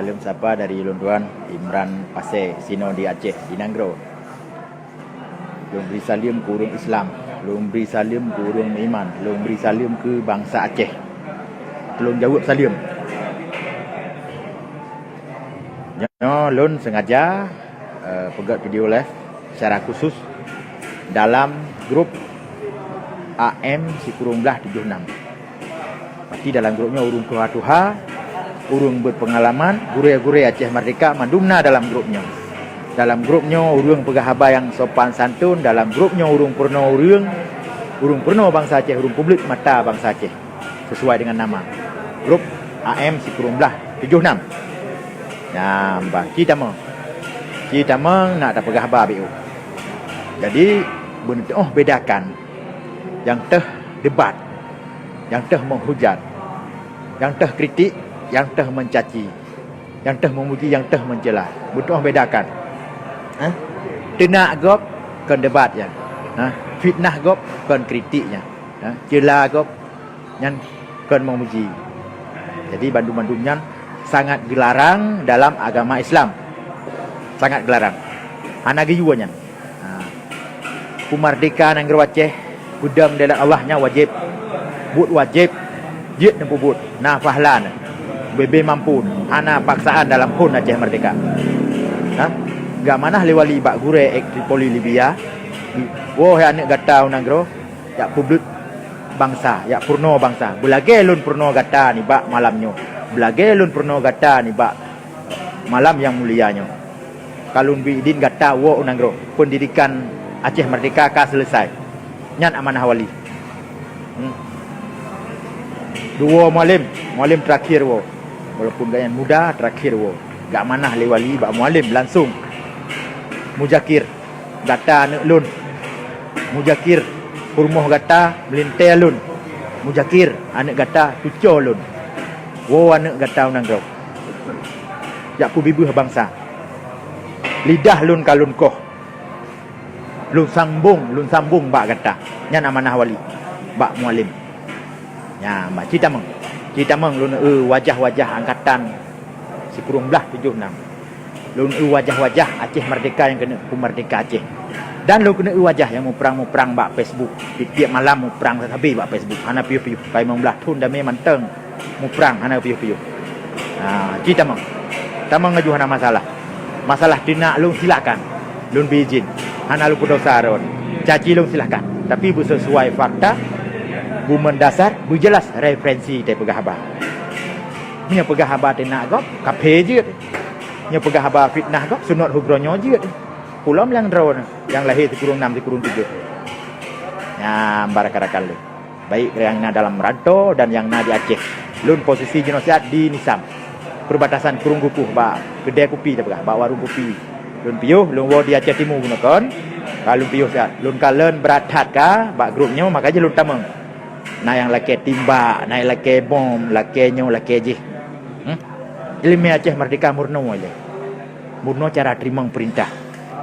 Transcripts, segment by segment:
Salam sapa dari Lunduan Imran Pasir Sino di Aceh di Nanggro. Long beri salam ke urang Islam, long beri salam ke urang iman, long beri salam ke bangsa Aceh. Tolong jawab salam. Lon sengaja pegat video live secara khusus dalam grup AM Sikurung-Belah 76. Pasti dalam grupnya urung tuha-tuha, urung berpengalaman, gure-gure Aceh Merdeka mandumna dalam grupnya. Dalam grupnya urung pegahaba yang sopan santun, dalam grupnya urung purno bangsa Aceh, urung publik mata bangsa Aceh. Sesuai dengan nama grup AM Sikurung-Belah 76. Nah, kita nak ada pegahaba BO. Jadi bedakan yang teh debat, yang teh menghujat, yang teh kritik, yang teh mencaci, yang teh memuji, yang teh mencela. Betul bedakan. Tenak gop kon debatnya. Fitnah gop kon kritiknya. Cela gop yang kon memuji. Jadi bandung-bandungnya sangat dilarang dalam agama Islam. Sangat dilarang. Anagi juanya. Kumardeka Nanggro Aceh, gudang dalam Allahnya wajib. But wajib. Jid nempu but. Nah fahlan. Bebe mampu. Ana paksaan dalam pun Aceh Merdeka. Gak mana lewali bak gure ek Tripoli Libya. Woh ya anak gatau Nanggro. Ya publik bangsa, ya purno bangsa. Belage lun purno gata ni bak malamnya. Belage lun purno gata ni bak malam yang mulianya. Kalun bi idin gata wo Nanggro. Pendidikan Aceh Merdeka ka selesai. Nyan amanah wali. Dua mualim terakhir wo. Walaupun gayan muda terakhir wo. Gak manah lewali bak mualim langsung. Mujakir gata anak lun. Mujakir Hurmoh gata melintai lun. Mujakir anak gata tuco lun. Wo anak gata Nanggro. Jak pu bibuh bangsa. Lidah lun kalun koh. Lun sambung bak gata. Nyan amanah wali. Bak mualim. Ya, mbak cerita meng lun wajah-wajah angkatan Sikurung-Belah 76. Lun wajah-wajah Aceh Merdeka yang kena Merdeka Aceh. Dan lu kena wajah yang mau perang bak Facebook. Tiap malam mau perang habis bak Facebook. Hana piu-piu. Pai membelah tun dami manteng. Mau perang hana piu-piu. Cerita meng. Tamang ngaju hana masalah. Masalah tina lu silakan. Lun beizin. Hana lu berdosa ron. Caci lu silakan. Tapi sesuai fakta, bu mendasar, bu jelas referensi dari pegahaba. Nya pegahaba tina gop kape je. Nya pegahaba fitnah gop sunat hubronyo je. Pulau yang drone yang lahir di kurung 6 di kurung 7. Ya, barakarakan lu. Baik yang dalam rantau dan yang di Aceh. Lun posisi genosiat di Nisam. Perbatasan kurung gupuh ba kedai kopi dah ba warung kopi. Lun piuh lun wo di Aceh Timur gunakan. Kalau piuh siat. Lun kalen beratat ka ba grupnya makanya lun tameng. Nah yang laki timba, nah laki bom, laki nyo, laki je. Ilmu Aceh Merdeka murno aja. Murno cara terima perintah.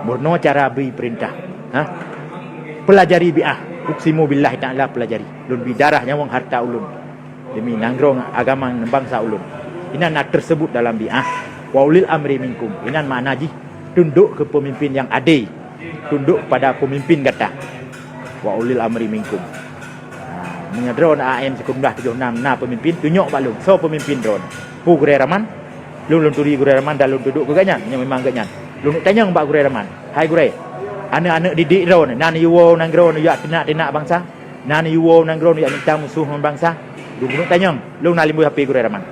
Murno cara beri perintah. Pelajari bi'ah. Uksimu billahi ta'ala pelajari. Lun bidarah nyawang harta ulun. Demi Nanggro agama bangsa ulun. Inan nak tersebut dalam bi'ah. Wa ulil amri minkum. Inan makna ji. Tunduk ke pemimpin yang adil. Tunduk pada pemimpin kata. Wa ulil amri minkum. Menyadron AM Sikurung-Belah 76. Nah pemimpin. Tunjuk pak lun. So pemimpin drone. Pu Gure Raman. Lun turi Gure Raman dan lun duduk ke ganyan. Yang memang ganyan. Lu tanya mbak Gure Raman. Hai Gure. Anak-anak didik ron. Nani yuwo Nanggro ya tenak bangsa. Nani yuwo Nanggro ya minta musuh bangsa. Lu tanya. Lu nak limbu HP Gure Raman.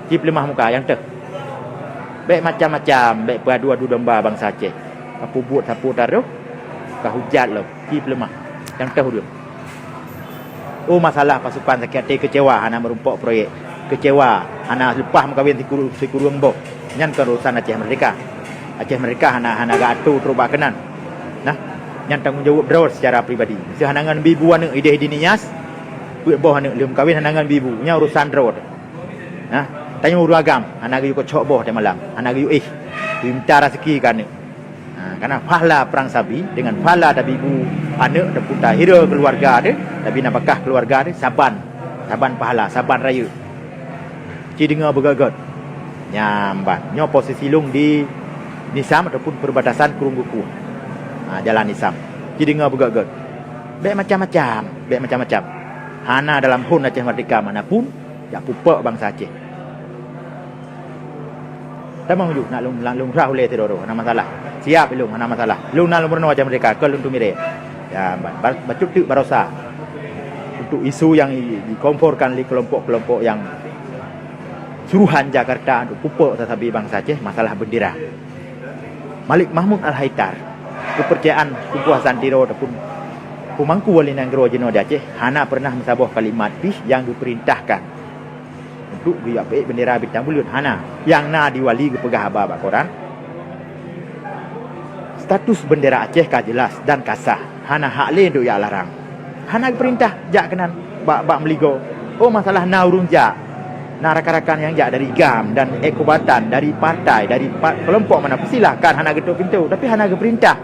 Cip lemah muka yang teh. Baik macam-macam. Baik beradu-adu domba bangsa Aceh. Apa buat sapu taruh. Kahujat lo. Cip lemah. Yang teh dia. Oh masalah pasukan sakit hati kecewa. Anak merumpok proyek. Kecewa. Anak lepas mengkawin si kurung boh. Nyan ke urusan Aceh Merdeka. Aceh Merdeka hana gatu terubah kenan. Nah, yang tanggung jawab drone secara pribadi. Sehanangan bibu anak ide dinias. Buat boh anak belum kahwin hanangan bibu. Nya urusan drone. Nah, tanya uru agam, anak yu kocok boh di malam. Anak yu minta rezeki kan. Karena pahala perang sabi dengan pahala ada bibu anak dan putra hira keluarga dia, tapi nafkah keluarga dia saban pahala, saban raya. Ci dengar bergagat. Nyamban. Nyo posisi lung di Nisam ataupun perbatasan Kurung Buku. Jalan Nisam. Jadi ngah begak-gak. Baik macam-macam. Hana dalam hun Aceh Merdeka manapun, ya pupak bangsa Aceh. Tamang ju nak lung rah oleh teroro, hana masalah. Siap lung hana masalah. Lung nak lung Aceh Merdeka ke lung tu mire. Ya, bacuk tu barosa. Untuk isu yang dikomporkan oleh kelompok-kelompok yang suruhan Jakarta untuk pupuk tetapi bangsa Aceh masalah bendera. Malik Mahmud Al-Haitar, kepercayaan Tunku Hasan Tiro ataupun pemangku wali negara Jeno di Aceh, hana pernah mensabuh kalimat pis yang diperintahkan untuk diapik bendera bintang bulut. Hana yang na diwali kepegah abah koran. Status bendera Aceh ka jelas dan kasah. Hana hak le duk ya larang. Hana perintah jak kenan bak meligo. Oh masalah na urung jak. Na rakan-rakan yang jak dari GAM dan ekobatan, dari partai, dari kelompok mana silakan hana getuk pintu, tapi hana ke perintah.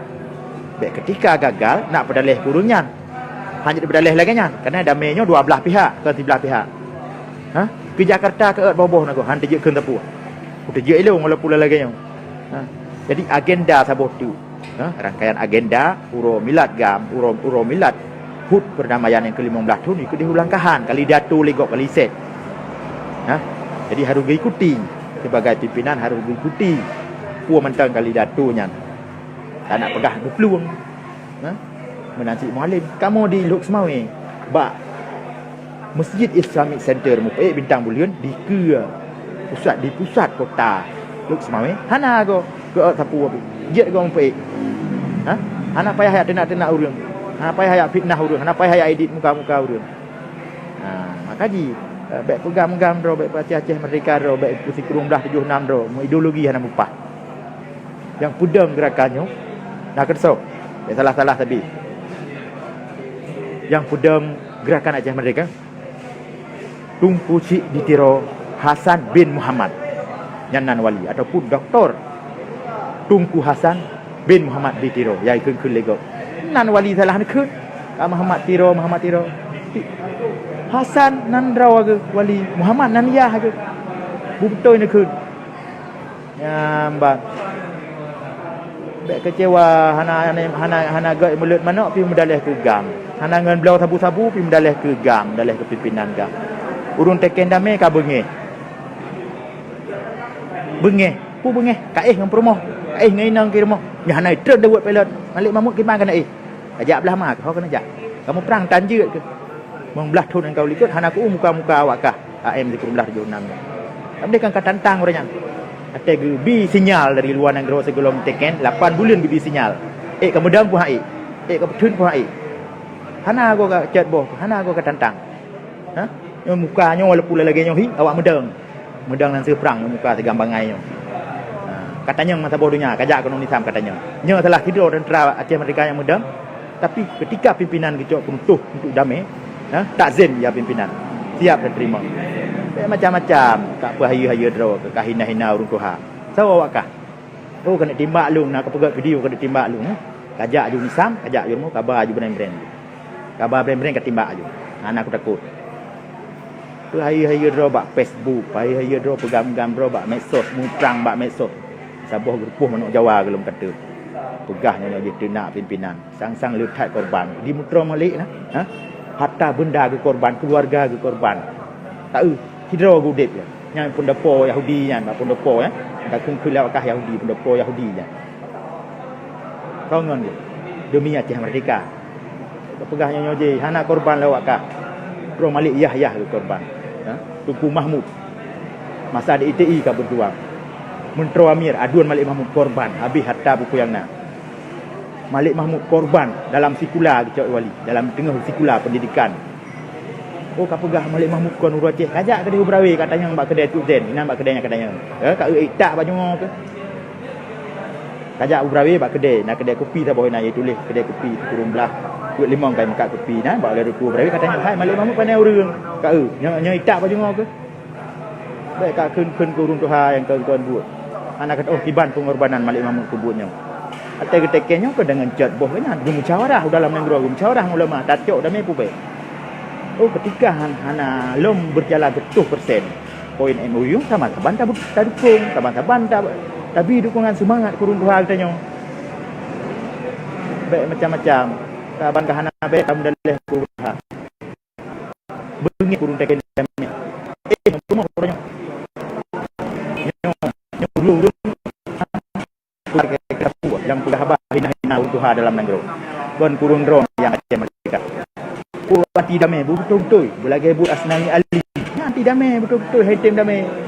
Baik ketika gagal nak berdalih kurunyan. Hanya berdalih lagi nya kerana damainya dua belah pihak ke tiga belah pihak. Ke Jakarta ke boboh nak han tejek keun tapu. Tejek elong wala pula lagi nya. Jadi agenda sabot tu. Rangkaian agenda Uro Milad GAM, Uro Milad HUT perdamaian yang ke-15 tu ni ikut dihulangkahan kali datu legok kali set. Jadi harus diikuti sebagai pimpinan, harus diikuti puan mentang kali datunya. Tak nak pegah berpeluang menanti mualim. Kamu di Lok Semawe bak Masjid Islamic Center Mupek Bintang Bulian di pusat kota Lok Semawe. Hana go ke sapu api. Jet go Mupek. Hana payah hayat tenak-tenak urang. Hana payah hayat fitnah urang. Hana payah hayat edit muka-muka urang. Makaji baik pegang-pegang ro baik Aceh Merdeka ro baik Pusi Kurung Belah 76 ro ideologi hana mupah. Yang pudam gerakannya nak kesok. Salah-salah tapi. Yang pudam gerakan Aceh Merdeka Tunku Cik Ditiro Hasan bin Muhammad Nyanan Wali ataupun Dr. Tunku Hasan bin Muhammad Ditiro yai keun lego. Nan wali salah nak keun. Muhammad Tiro Hasan nan raw ke wali Muhammad nan yah ke. Betul nak keun. Nyambang. Baik kecewa hana gak mulut mana pi medalih ke GAM. Hana ngan belau sabu-sabu pi medalih ke GAM, medalih ke pimpinan GAM. Urung teken damai ka bengeh. Pu bengeh kaih ngan perumoh. Kaih ngan inang ke rumah. Nya hana truk dah buat pilot. Malik Mahmud ke mana ajak belah mak kau kena ajak. Kamu perang tanjut ke? Mong belah tu engkau likut hana ku muka-muka awak kah. AM di Belah 76. Tapi dia kan tantang orangnya. Ada bi sinyal dari luar negara sebelum teken 8 bulan bi sinyal. Kemudian pun hai. Kebetul pun hai. Hana aku ka chat boh, hana aku ka tantang. Yang mukanya wala pula lagi nyo hi awak medang nan seperang muka segambangai nyo. Katanya masa bodohnya kajak ekonomi Nisam katanya. Nya telah tidur tentera Aceh Merdeka yang medang. Tapi ketika pimpinan kecok runtuh untuk damai, takzim ya pimpinan. Siap dan terima. Macam-macam tak apa haya-haya draw ke kahina-hina urung tuha. So awak kah? Oh kena timbak lu nak pegat video kena timbak lu. Kajak ju Nisam, kajak ju mu kabar ju brand-brand. Kabar brand-brand ketimbak ju. Anak aku takut. Tu haya-haya draw bak Facebook, haya-haya draw pegang-pegang draw bak medsos, mutrang bak medsos. Sabuh grupuh manuk Jawa gelum kata. Pegahnya dia tenak pimpinan. Sang-sang letak korban. Di mutra malik nah. Harta benda ke korban, keluarga ke korban. Tak hidro gudip ya. Yang pendepo Yahudi nya, pendepo ya. Tak kungkul lawakah Yahudi, pendepo Yahudi nya. Kongon dia. Demi Aceh Merdeka. Pegahnya nyoje, hana korban lawakah. Pro Malik Yahya ke korban. Tunku Mahmud. Masa ada ITI ka berjuang. Mentro Amir aduan Malik Mahmud korban habis harta buku yang nak. Malik Mahmud korban dalam sikula kecok wali, dalam tengah sikula pendidikan. Oh kapegah Malik Mahmud kon Uru Aceh kajak kedai Ubrawi katanya mbak kedai tu Zen, ina mbak kedainya katanya. Kak tak baju ke. Kajak Ubrawi mbak kedai, nak kedai kopi tak boleh nak tulis kedai kopi Kurung Belah. Kuat limang kai makat kopi nah, mbak le Ubrawi katanya, "Hai Malik Mahmud pandai urang." Kak nya tak baju ke. Baik kak keun kurung tuha yang kawan buat. Anak kata, oh kiban pengorbanan Malik Mahmud kubutnya. Atau ketekennya ke dengan jad boh kena musyawarah dalam negara musyawarah ulama tajuk damai pube. Oh ketika hana lom berjalan betul persen. poin MOU taban-taban tak dukung, taban-taban tapi dukungan semangat kurun Tuhan katanya. Baik macam-macam. Taban kahana baik kamu dalih kurun. Bengi kurun teken kami. Semua orangnya. Dulu yang sudah habah hina-hina Tuhan dalam negeri. Bon kurun ron yang ada mereka. Anti damai betul-betul. Belagi buat asnani Ali. Anti damai betul-betul. Hatem damai.